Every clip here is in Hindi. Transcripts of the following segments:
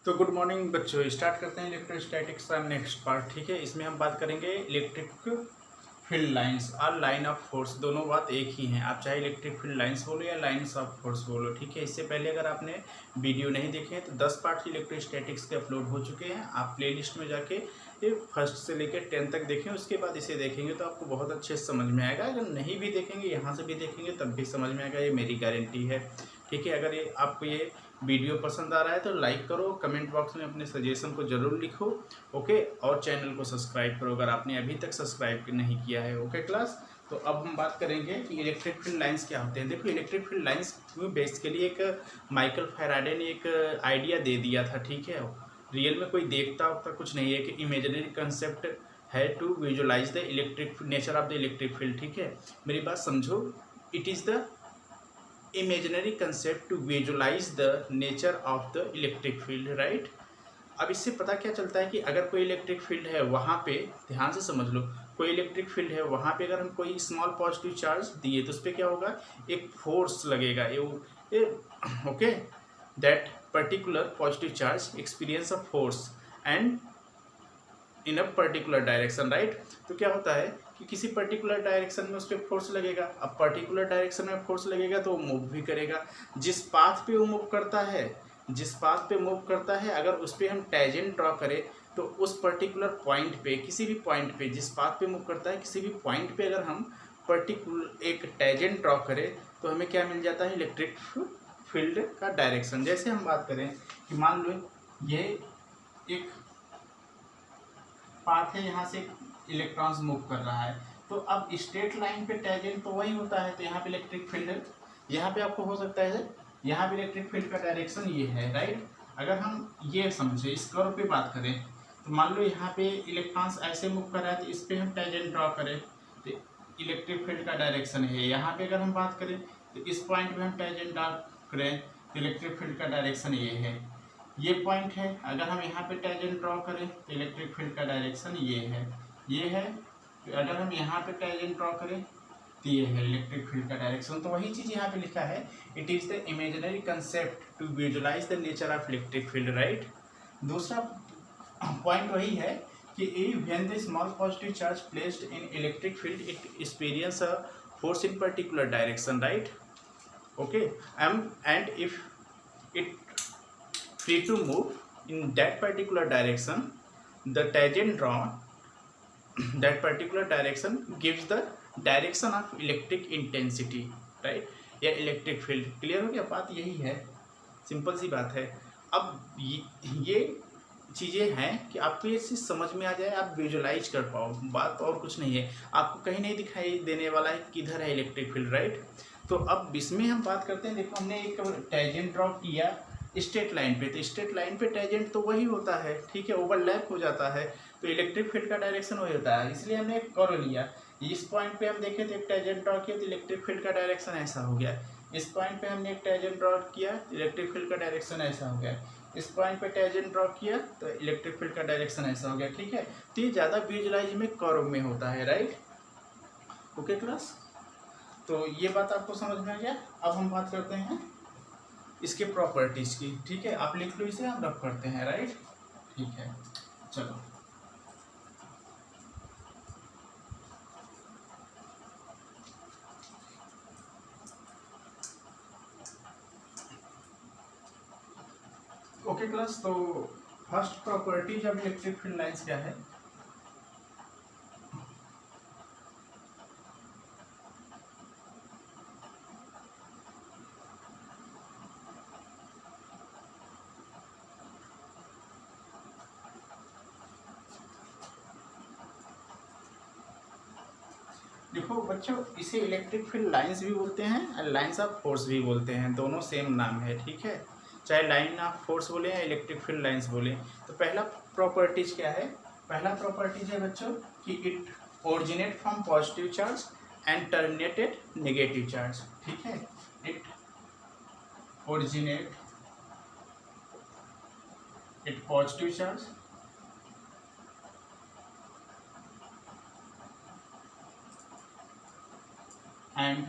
तो गुड मॉर्निंग बच्चों, स्टार्ट करते हैं इलेक्ट्रोस्टैटिक्स का नेक्स्ट पार्ट। ठीक है, इसमें हम बात करेंगे इलेक्ट्रिक फील्ड लाइंस और लाइन ऑफ फोर्स। दोनों बात एक ही हैं, आप चाहे इलेक्ट्रिक फील्ड लाइंस बोलो या लाइन्स ऑफ फोर्स बोलो। ठीक है, इससे पहले अगर आपने वीडियो नहीं देखे हैं तो 10 पार्ट इलेक्ट्रोस्टैटिक्स के अपलोड हो चुके हैं। आप प्लेलिस्ट में जाके ये फर्स्ट से लेकर 10 तक देखें, उसके बाद इसे देखेंगे तो आपको बहुत अच्छे से समझ में आएगा। अगर नहीं भी देखेंगे, यहाँ से भी देखेंगे तब भी समझ में आएगा, ये मेरी गारंटी है। ठीक है, अगर ये आपको ये वीडियो पसंद आ रहा है तो लाइक करो, कमेंट बॉक्स में अपने सजेशन को ज़रूर लिखो। ओके, और चैनल को सब्सक्राइब करो अगर आपने अभी तक सब्सक्राइब नहीं किया है। ओके क्लास, तो अब हम बात करेंगे कि इलेक्ट्रिक फील्ड लाइंस क्या होते हैं। देखो, इलेक्ट्रिक फील्ड लाइंस बेसिकली एक माइकल फैराडे ने एक आइडिया दे दिया था। ठीक है, रियल में कोई देखता होता कुछ नहीं है, कि इमेजिनरी कंसेप्ट है to visualise the electric nature of the electric field. ठीक है, मेरी बात समझो। It is the imaginary concept to visualise the nature of the electric field, right. अब इससे पता क्या चलता है कि अगर कोई इलेक्ट्रिक फील्ड है वहाँ पे, ध्यान से समझ लो, कोई इलेक्ट्रिक फील्ड है वहाँ पे अगर हम कोई स्मॉल पॉजिटिव चार्ज दिए तो उस पर क्या होगा, एक फोर्स लगेगा। Okay, that particular positive charge experience a force and in a particular direction, right. तो क्या होता है कि किसी पर्टिकुलर डायरेक्शन में उस पर फोर्स लगेगा। अब पर्टिकुलर डायरेक्शन में फोर्स लगेगा तो वो मूव भी करेगा। जिस पाथ पे वो मूव करता है, अगर उस पर हम टैजेंट ड्रॉ करें तो उस पर्टिकुलर पॉइंट पे, किसी भी पॉइंट पे, जिस पाथ पे मूव करता है किसी भी पॉइंट पे अगर हम पर्टिकुलर एक टैजेंट ड्रॉ करें तो हमें क्या मिल जाता है, इलेक्ट्रिक फील्ड का डायरेक्शन। जैसे हम बात करें कि मान लो ये एक पाथ है, यहाँ से इलेक्ट्रॉन्स मूव कर रहा है, तो अब स्ट्रेट लाइन पे टैजेंट तो वही होता है, तो यहाँ पे इलेक्ट्रिक फील्ड है। यहाँ पे आपको हो सकता है यहाँ पे इलेक्ट्रिक फील्ड का डायरेक्शन ये है, राइट। अगर हम ये समझे, इस कर्व पे बात करें तो मान लो यहाँ पे इलेक्ट्रॉन्स ऐसे मूव कर रहा है तो इस पर हम टैजेंट ड्रॉ करें तो इलेक्ट्रिक फील्ड का डायरेक्शन है। यहाँ पे अगर हम बात करें तो इस पॉइंट पे हम टैजेंट ड्रॉ करें तो इलेक्ट्रिक फील्ड का डायरेक्शन ये है। ये पॉइंट है, अगर हम यहाँ पे टैजेंट ड्रॉ करें तो इलेक्ट्रिक फील्ड का डायरेक्शन ये है। तो अगर हम यहाँ पे टैजेंट ड्रॉ करें तो ये है इलेक्ट्रिक फील्ड का डायरेक्शन। तो वही चीज़ यहाँ पे लिखा है, it is the imaginary concept to visualise the nature of electric field, right. दूसरा पॉइंट वही है कि when the small positive charge placed in electric field it experience a force in particular direction, right. Okay, and if it free to move in that particular direction, the tangent drawn that particular direction gives the direction of electric intensity, right, या इलेक्ट्रिक फील्ड। क्लियर हो गया, बात यही है, सिंपल सी बात है। अब ये चीज़ें हैं कि आपको ये चीज़ समझ में आ जाए, आप विजुलाइज कर पाओ, बात और कुछ नहीं है। आपको कहीं नहीं दिखाई देने वाला है किधर है इलेक्ट्रिक फील्ड, राइट। तो अब इसमें हम बात करते हैं। देखो, हमने एक टैजेंट ड्रॉ किया स्ट्रेट लाइन पे, तो स्ट्रेट लाइन पे टैजेंट तो वही होता है, ठीक है, ओवरलैप हो जाता है, तो इलेक्ट्रिक फील्ड का डायरेक्शन वही होता है। इसलिए हमने एक कर्व लिया, इस पॉइंट पे हम देखें तो एक टैजेंट ड्रॉ किया तो इलेक्ट्रिक फील्ड का डायरेक्शन ऐसा हो गया। इस पॉइंट पे हमने एक टैजेंट ड्रॉ किया, इलेक्ट्रिक फील्ड का डायरेक्शन ऐसा हो गया। इस पॉइंट पे टैजेंट ड्रॉ किया तो इलेक्ट्रिक फील्ड का डायरेक्शन ऐसा हो गया, ठीक है। तो ये ज़्यादा विजुलाइज में कर्व में होता है, राइट। ओके क्लास, तो ये बात आपको समझ में आ गया। अब हम बात करते हैं इसके प्रॉपर्टीज़ की, ठीक है। आप लिख लो इसे, हम रफ करते हैं, राइट, ठीक है। चलो, ओके क्लास, तो first properties of electric field lines क्या है। देखो बच्चों, इसे इलेक्ट्रिक फील्ड लाइंस भी बोलते हैं और लाइंस ऑफ फोर्स भी बोलते हैं, दोनों सेम नाम है, ठीक है। चाहे लाइन ऑफ फोर्स बोले या इलेक्ट्रिक फील्ड लाइंस बोले। तो पहला प्रॉपर्टीज क्या है, पहला प्रॉपर्टीज है बच्चों कि it originate from positive charge and terminated negative charge, ठीक है। It originate it positive charge and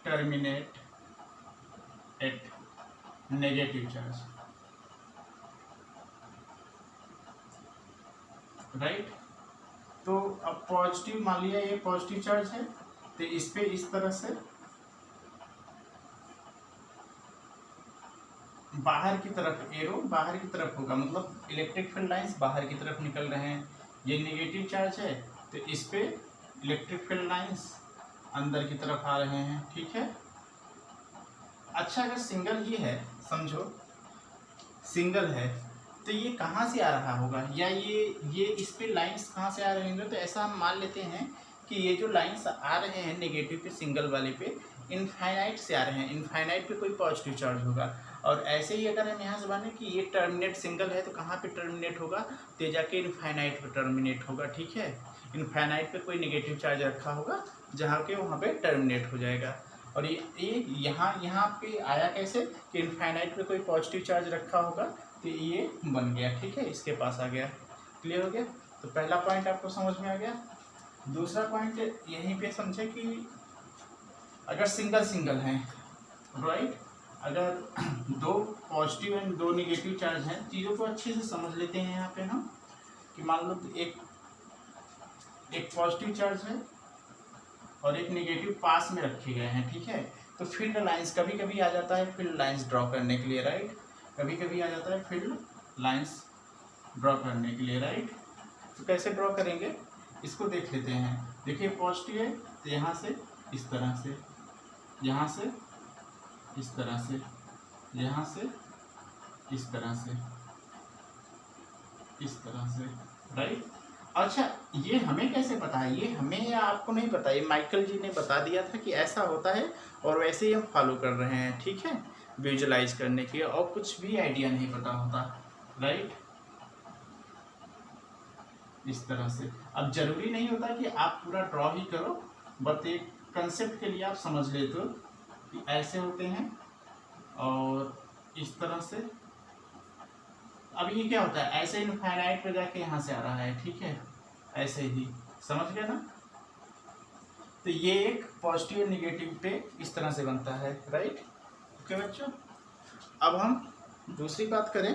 terminate at negative charge, right. तो अब पॉजिटिव, मान लिया ये पॉजिटिव चार्ज है, तो इस पे इस तरह से बाहर की तरफ एरो बाहर की तरफ होगा, मतलब इलेक्ट्रिक फील्ड लाइंस बाहर की तरफ निकल रहे हैं। ये नेगेटिव चार्ज है तो इस पे इलेक्ट्रिक फील्ड लाइंस अंदर की तरफ आ रहे हैं, ठीक है। अच्छा, अगर सिंगल ये है, समझो सिंगल है, तो ये कहाँ से आ रहा होगा, या ये इस पे लाइंस कहाँ से आ रहे होंगे। तो ऐसा हम मान लेते हैं कि ये जो लाइंस आ रहे हैं नेगेटिव पे, सिंगल वाले पे इनफाइनाइट से आ रहे हैं, इनफाइनाइट पे कोई पॉजिटिव चार्ज होगा। और ऐसे ही अगर हम यहाँ से माने कि ये टर्मिनेट सिंगल है, तो कहाँ पे टर्मिनेट होगा, तो जाके इनफाइनाइट पे टर्मिनेट होगा, ठीक है। इनफाइनाइट पे कोई नेगेटिव चार्ज रखा होगा जहाँ के वहाँ पे टर्मिनेट हो जाएगा। और ये यहाँ पे आया कैसे कि इनफाइनाइट पे कोई पॉजिटिव चार्ज रखा होगा, तो ये बन गया, ठीक है, इसके पास आ गया। क्लियर हो गया। तो पहला पॉइंट आपको समझ में आ गया। दूसरा पॉइंट यहीं पे समझे कि अगर सिंगल सिंगल हैं, राइट, अगर दो पॉजिटिव एंड दो नेगेटिव चार्ज हैं, चीज़ों को अच्छे से समझ लेते हैं यहाँ पे हम कि मान लो एक पॉजिटिव चार्ज है और एक नेगेटिव पास में रखे गए हैं, ठीक है। तो फील्ड लाइंस कभी कभी आ जाता है फील्ड लाइंस ड्रॉ करने के लिए, राइट, कभी कभी आ जाता है फील्ड लाइंस ड्रॉ करने के लिए, राइट। तो कैसे ड्रॉ करेंगे इसको देख लेते हैं। देखिए पॉजिटिव है तो यहाँ से इस तरह से, यहाँ से इस तरह से, यहाँ से इस तरह से, इस तरह से, राइट। अच्छा, ये हमें कैसे पता है, ये हमें या आपको नहीं पता, ये माइकल जी ने बता दिया था कि ऐसा होता है और वैसे ही हम फॉलो कर रहे हैं, ठीक है, विजुलाइज करने के, और कुछ भी आइडिया नहीं पता होता, राइट। इस तरह से अब जरूरी नहीं होता कि आप पूरा ड्रॉ ही करो, बट एक कंसेप्ट के लिए आप समझ लेते हो कि ऐसे होते हैं और इस तरह से। अब ये क्या होता है, ऐसे इनफाइनाइट पे जाके यहाँ से आ रहा है, ठीक है, ऐसे ही, समझ गए ना। तो ये एक पॉजिटिव और निगेटिव पे इस तरह से बनता है, राइट। ओके बच्चों, अब हम दूसरी बात करें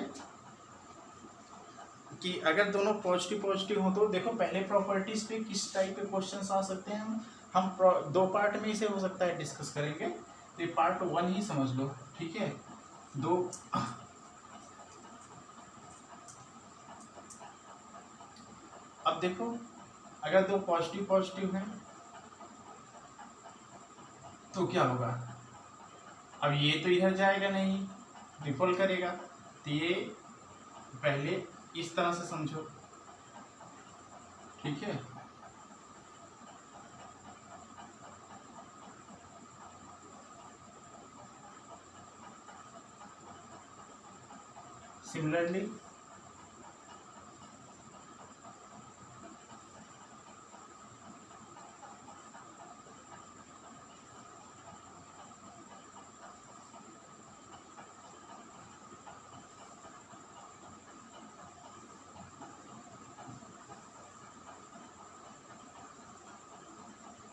कि अगर दोनों पॉजिटिव पॉजिटिव हो तो देखो पहले प्रॉपर्टीज पे किस टाइप के क्वेश्चंस आ सकते हैं। हम दो पार्ट में इसे हो सकता है डिस्कस करेंगे, तो ये पार्ट 1 ही समझ लो, ठीक है। दो अब देखो अगर दो पॉजिटिव पॉजिटिव हैं तो क्या होगा, अब ये तो इधर जाएगा नहीं, रिपल करेगा, तो ये पहले इस तरह से समझो, ठीक है। सिमिलरली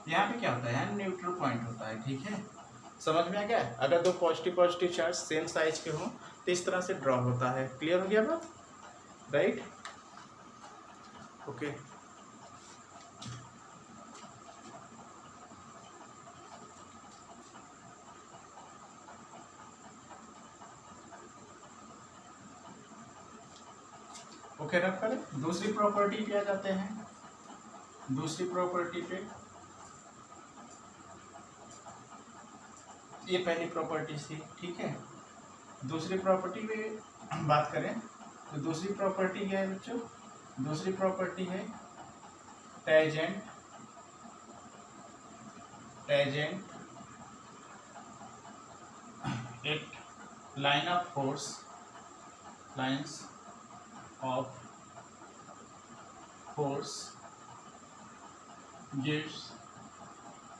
यहाँ पे क्या होता है, यहाँ न्यूट्रल पॉइंट होता है, ठीक है, समझ में आ गया। अगर दो positive positive charge same size के हों तो इस तरह से ड्रॉ होता है। क्लियर हो गया बात, राइट। ओके, ओके रख कर दूसरी प्रॉपर्टी पे आ जाते हैं। दूसरी प्रॉपर्टी पे, ये पहली प्रॉपर्टी थी, ठीक है। दूसरी प्रॉपर्टी पे बात करें तो दूसरी प्रॉपर्टी क्या है बच्चों, दूसरी प्रॉपर्टी है tangent at line of force, lines of force gives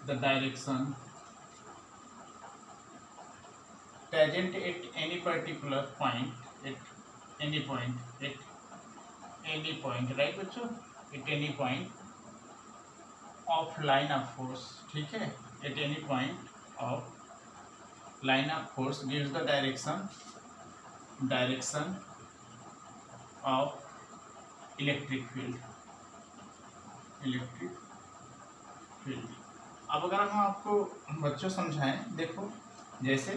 the direction tangent at any particular point, at any point, right बच्चों, at any point of line of force, ठीक है, at any point of line of force gives the direction of electric field. अब अगर हम आपको बच्चों समझाएं, देखो जैसे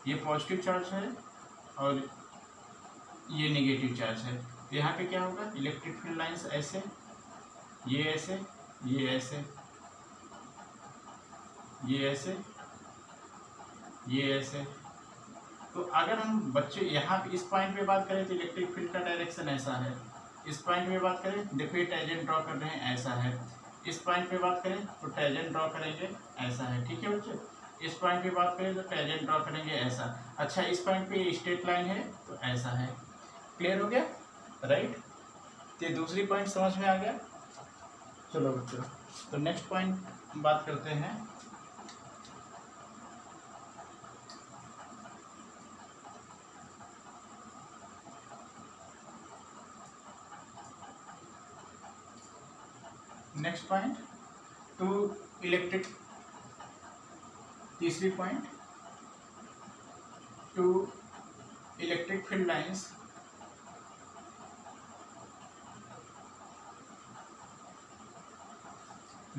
ये पॉजिटिव चार्ज है और ये नेगेटिव चार्ज है, तो यहाँ पे क्या होगा, इलेक्ट्रिक फील्ड लाइंस ऐसे, ये ऐसे, ये ऐसे, ये ऐसे, ये ऐसे। तो अगर हम बच्चे यहाँ पे इस पॉइंट पे बात करें तो इलेक्ट्रिक फील्ड का डायरेक्शन ऐसा है। इस पॉइंट पे बात करें, देखो ये टैंजेंट ड्रॉ कर रहे हैं, ऐसा है। इस पॉइंट पे बात करें तो टैंजेंट ड्रॉ करेंगे, ऐसा है। ठीक है बच्चे, इस पॉइंट पे बात करें तो टैंजेंट ड्रॉ करेंगे, ऐसा। अच्छा, इस पॉइंट पे स्ट्रेट लाइन है तो ऐसा है। क्लियर हो गया, राइट। तो ये दूसरी पॉइंट समझ में आ गया। चलो बच्चों, तो नेक्स्ट पॉइंट बात करते हैं। नेक्स्ट पॉइंट टू इलेक्ट्रिक, तीसरी point two electric field lines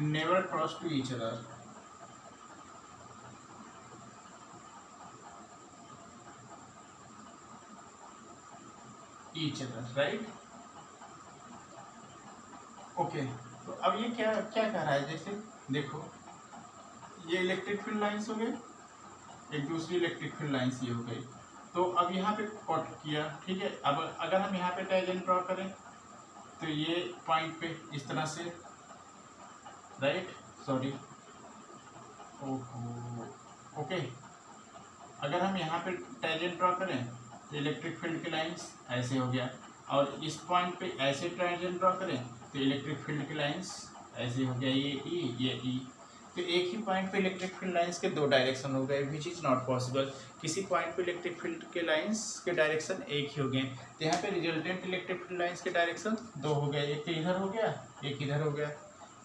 never cross to each other. Right, okay. तो अब ये क्या क्या कह रहा है, जैसे देखो ये इलेक्ट्रिक फील्ड लाइंस हो गए, एक दूसरी इलेक्ट्रिक फील्ड लाइंस ये हो गई। तो अब यहाँ पे कट किया, ठीक है। अब अगर हम यहाँ पे टैंजेंट ड्रॉ करें तो ये पॉइंट पे इस तरह से, राइट, सॉरी, ओहो, ओके। अगर हम यहाँ पे टैंजेंट ड्रॉ करें तो इलेक्ट्रिक फील्ड की लाइंस ऐसे हो गया, और इस पॉइंट पे ऐसे टैंजेंट ड्रॉ करें तो इलेक्ट्रिक फील्ड की लाइंस ऐसे हो गया, ये ई, ये ई। तो एक ही पॉइंट पे इलेक्ट्रिक फील्ड लाइंस के दो डायरेक्शन हो गए, विच इज़ नॉट पॉसिबल। किसी पॉइंट पे इलेक्ट्रिक फील्ड के लाइंस के डायरेक्शन एक ही हो गए, तो यहाँ पे रिजल्टेंट इलेक्ट्रिक फील्ड लाइंस के डायरेक्शन दो हो गए, एक तो इधर हो गया, एक इधर हो गया।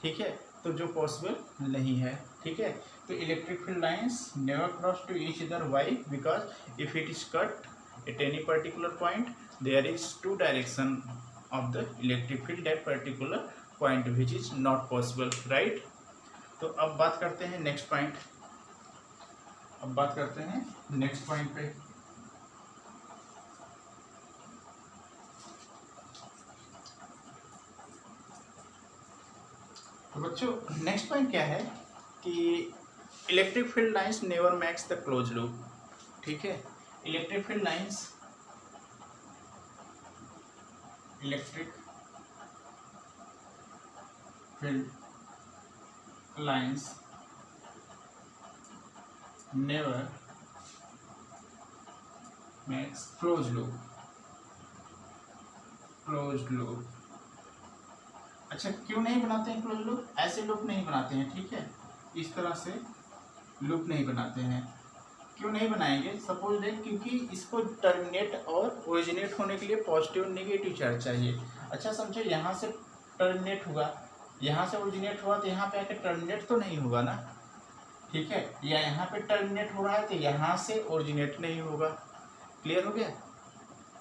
ठीक है, तो जो पॉसिबल नहीं है। ठीक है, तो electric field lines never cross to each other, why? Because if it is cut at any particular point there is two direction of the electric field at particular point, which is not possible, right? तो अब बात करते हैं नेक्स्ट पॉइंट, अब बात करते हैं नेक्स्ट पॉइंट पे। तो बच्चों नेक्स्ट पॉइंट क्या है कि electric field lines never max the close loop. ठीक है, electric field lines, electric field lines never max close loop, close loop. अच्छा, क्यों नहीं बनाते हैं क्लोज लूप? ऐसे लूप नहीं बनाते हैं, ठीक है, इस तरह से लूप नहीं बनाते हैं। क्यों नहीं बनाएंगे? सपोज देख, क्योंकि इसको टर्मिनेट और ओरिजिनेट होने के लिए पॉजिटिव नेगेटिव चार्ज चाहिए। अच्छा समझो, यहाँ से टर्मिनेट हुआ, यहाँ से ओरिजिनेट हुआ, तो यहाँ पे आके टर्मिनेट तो नहीं होगा ना, ठीक है, या यहाँ पे टर्मिनेट हो रहा है तो यहाँ से ओरिजिनेट नहीं होगा। क्लियर हो गया?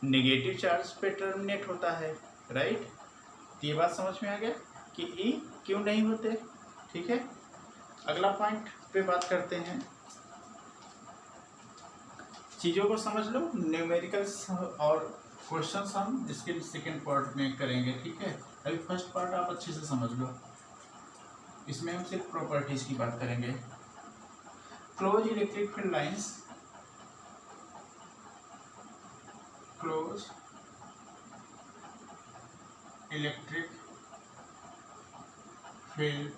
नेगेटिव चार्ज पे टर्मिनेट होता है, राइट। तो ये बात समझ में आ गया कि ई क्यों नहीं होते। ठीक है, अगला पॉइंट पे बात करते हैं। चीज़ों को समझ लो, न्यूमेरिकल्स और क्वेश्चंस हम इसके सेकेंड पार्ट में करेंगे। ठीक है, अभी फर्स्ट पार्ट आप अच्छे से समझ लो, इसमें हम सिर्फ प्रॉपर्टीज की बात करेंगे। Close electric field lines, close electric field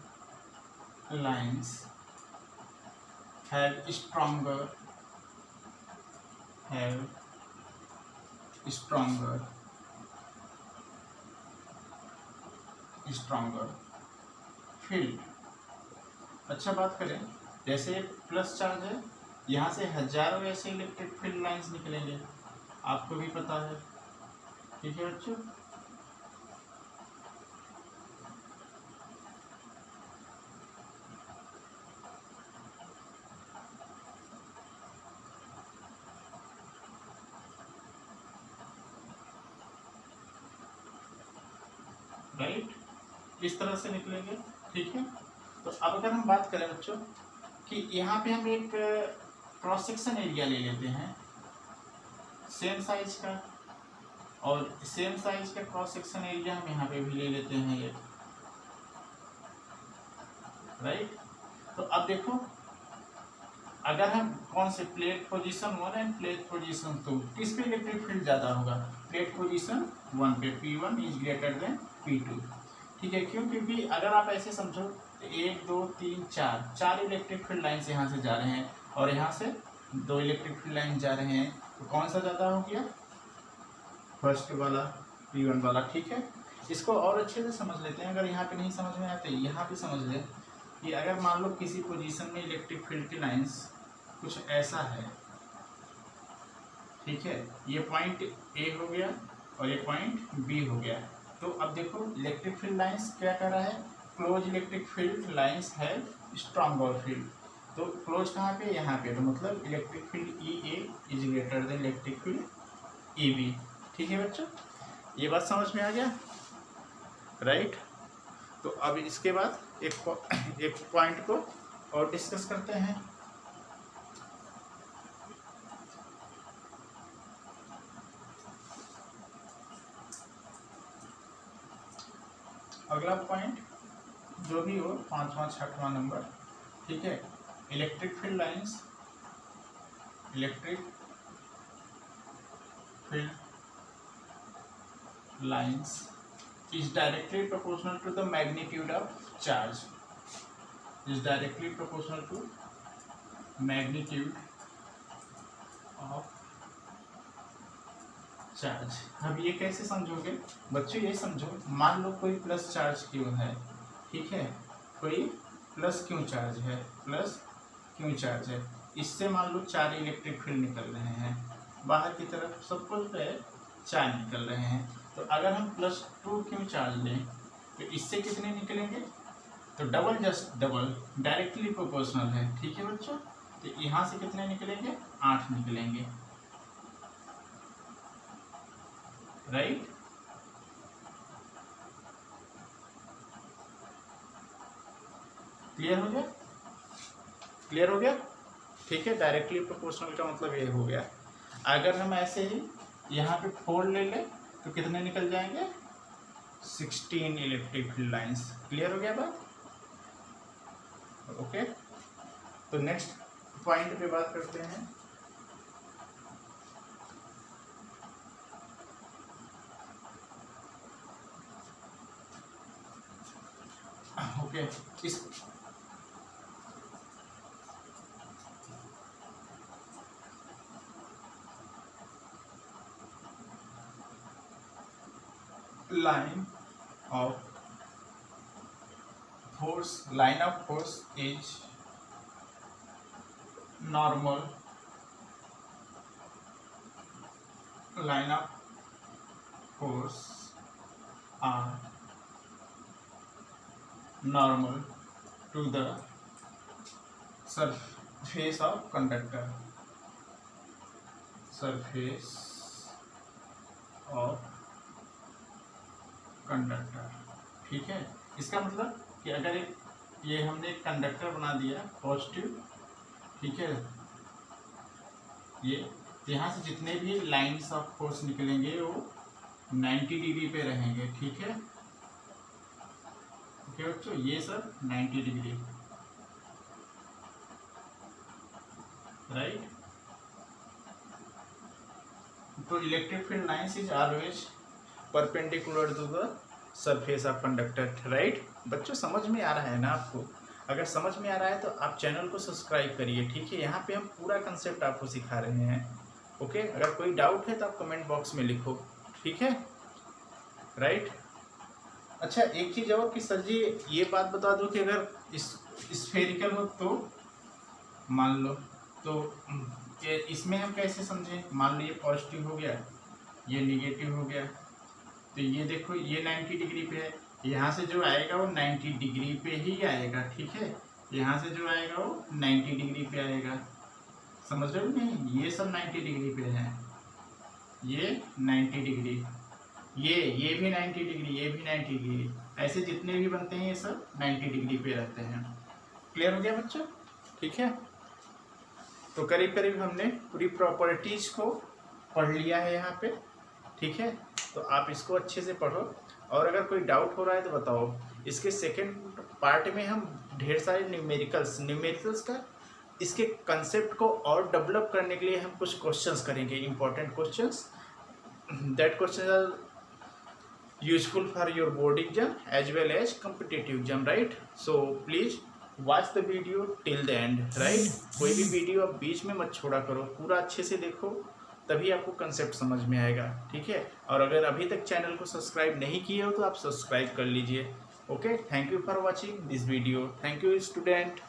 lines have stronger field. अच्छा बात करें, जैसे प्लस चार्ज है, यहाँ से हजारों ऐसे इलेक्ट्रिक फील्ड लाइंस निकलेंगे, आपको भी पता है। ठीक है बच्चों, राइट, इस तरह से निकलेंगे। ठीक है, तो अब अगर हम बात करें बच्चों कि यहाँ पे हम एक क्रॉस सेक्शन एरिया ले लेते हैं सेम साइज का, और सेम साइज का क्रॉस सेक्शन एरिया हम यहाँ पे भी ले लेते हैं ये, राइट। तो अब देखो अगर हम कौन से plate position 1 end plate position 2, किस पे इलेक्ट्रिक फील्ड ज़्यादा होगा? प्लेट पोजीशन 1 पे, P1 is greater then P2। ठीक है, क्यों? क्योंकि अगर आप ऐसे समझो तो 1 2 3 4 इलेक्ट्रिक फील्ड लाइन यहाँ से जा रहे हैं और यहाँ से 2 इलेक्ट्रिक फील्ड लाइन जा रहे हैं, तो कौन सा ज़्यादा हो गया? फर्स्ट वाला, P1 वाला। ठीक है, इसको और अच्छे से समझ लेते हैं। अगर यहाँ पे नहीं समझ में आते यहाँ पे समझ लें कि अगर मान लो किसी पोजीशन में इलेक्ट्रिक फील्ड की लाइंस कुछ ऐसा है, ठीक है, ये पॉइंट ए हो गया और ये पॉइंट बी हो गया। तो अब देखो इलेक्ट्रिक फील्ड लाइंस क्या कर रहा है? क्लोज इलेक्ट्रिक फील्ड लाइंस है स्ट्रॉन्ग और फील्ड। तो क्लोज कहाँ पे? यहाँ पे। तो मतलब electric field E A is greater than electric field E B. ठीक है बच्चों, ये बात समझ में आ गया, राइट। तो अब इसके बाद एक पॉइंट को और डिस्कस करते हैं। अगला पॉइंट जो भी हो, 5वां 6वां नंबर, ठीक है। Electric field lines, electric field lines is directly proportional to the magnitude of charge, is directly proportional to magnitude of charge। अब ये कैसे समझोगे बच्चों? ये समझो, मान लो कोई प्लस चार्ज क्यू है, ठीक है, कोई प्लस क्यू चार्ज है, प्लस क्यू चार्ज है, इससे मान लो 4 इलेक्ट्रिक फील्ड निकल रहे हैं बाहर की तरफ, सब कुछ पे 4 निकल रहे हैं। तो अगर हम +2 क्यू चार्ज लें तो इससे कितने निकलेंगे? तो double, just double, directly proportional है। ठीक है बच्चों, तो यहाँ से कितने निकलेंगे? 8 निकलेंगे, राइट। क्लियर हो गया? क्लियर हो गया? ठीक है, डायरेक्टली प्रोपोर्शनल का मतलब ये हो गया। अगर हम ऐसे ही यहाँ पे 4 ले लें तो कितने निकल जाएंगे? 16 इलेक्ट्रिक फील्ड लाइंस। क्लियर हो गया बात? ओके, तो नेक्स्ट पॉइंट पे बात करते हैं। ओके, इस line of force is normal, line of force are normal to the surface of conductor, surface of conductor. ठीक है, इसका मतलब कि अगर ये हमने एक कंडक्टर बना दिया पॉजिटिव, ठीक है, ये यहाँ से जितने भी लाइंस ऑफ फोर्स निकलेंगे वो 90 डिग्री पे रहेंगे। ठीक है, ओके बच्चों, ये सब 90 डिग्री, राइट। तो electric field lines is always perpendicular to the surface of conductor, right. बच्चों समझ में आ रहा है ना आपको? अगर समझ में आ रहा है तो आप चैनल को सब्सक्राइब करिए। ठीक है, यहाँ पे हम पूरा कंसेप्ट आपको सिखा रहे हैं। ओके, अगर कोई डाउट है तो आप कमेंट बॉक्स में लिखो। ठीक है, राइट। अच्छा, एक चीज़ और कि सर जी ये बात बता दो कि अगर स्फेरिकल हो तो मान लो, तो इसमें हम कैसे समझें? मान लो ये पॉजिटिव हो गया, ये निगेटिव हो गया, तो ये देखो ये 90 डिग्री पे है, यहाँ से जो आएगा वो 90 डिग्री पे ही आएगा। ठीक है, यहाँ से जो आएगा वो 90 डिग्री पे आएगा। समझ रहे हो नहीं? ये सब 90 डिग्री पे है, ये 90 डिग्री, ये भी 90 डिग्री, ये भी 90 डिग्री, ऐसे जितने भी बनते हैं ये सब 90 डिग्री पे रहते हैं। क्लियर हो गया बच्चों? ठीक है, तो करीब करीब हमने पूरी प्रॉपर्टीज को पढ़ लिया है यहाँ पे। ठीक है, तो आप इसको अच्छे से पढ़ो, और अगर कोई डाउट हो रहा है तो बताओ। इसके सेकेंड पार्ट में हम ढेर सारे न्यूमेरिकल्स का इसके कंसेप्ट को और डेवलप करने के लिए हम कुछ क्वेश्चंस करेंगे, important questions. That questions are useful for your board exam as well as competitive exam, right? So please watch the video till the end, right? कोई भी वीडियो आप बीच में मत छोड़ा करो, पूरा अच्छे से देखो, तभी आपको कंसेप्ट समझ में आएगा। ठीक है, और अगर अभी तक चैनल को सब्सक्राइब नहीं किए हो तो आप सब्सक्राइब कर लीजिए। Okay, thank you for watching this video. Thank you student.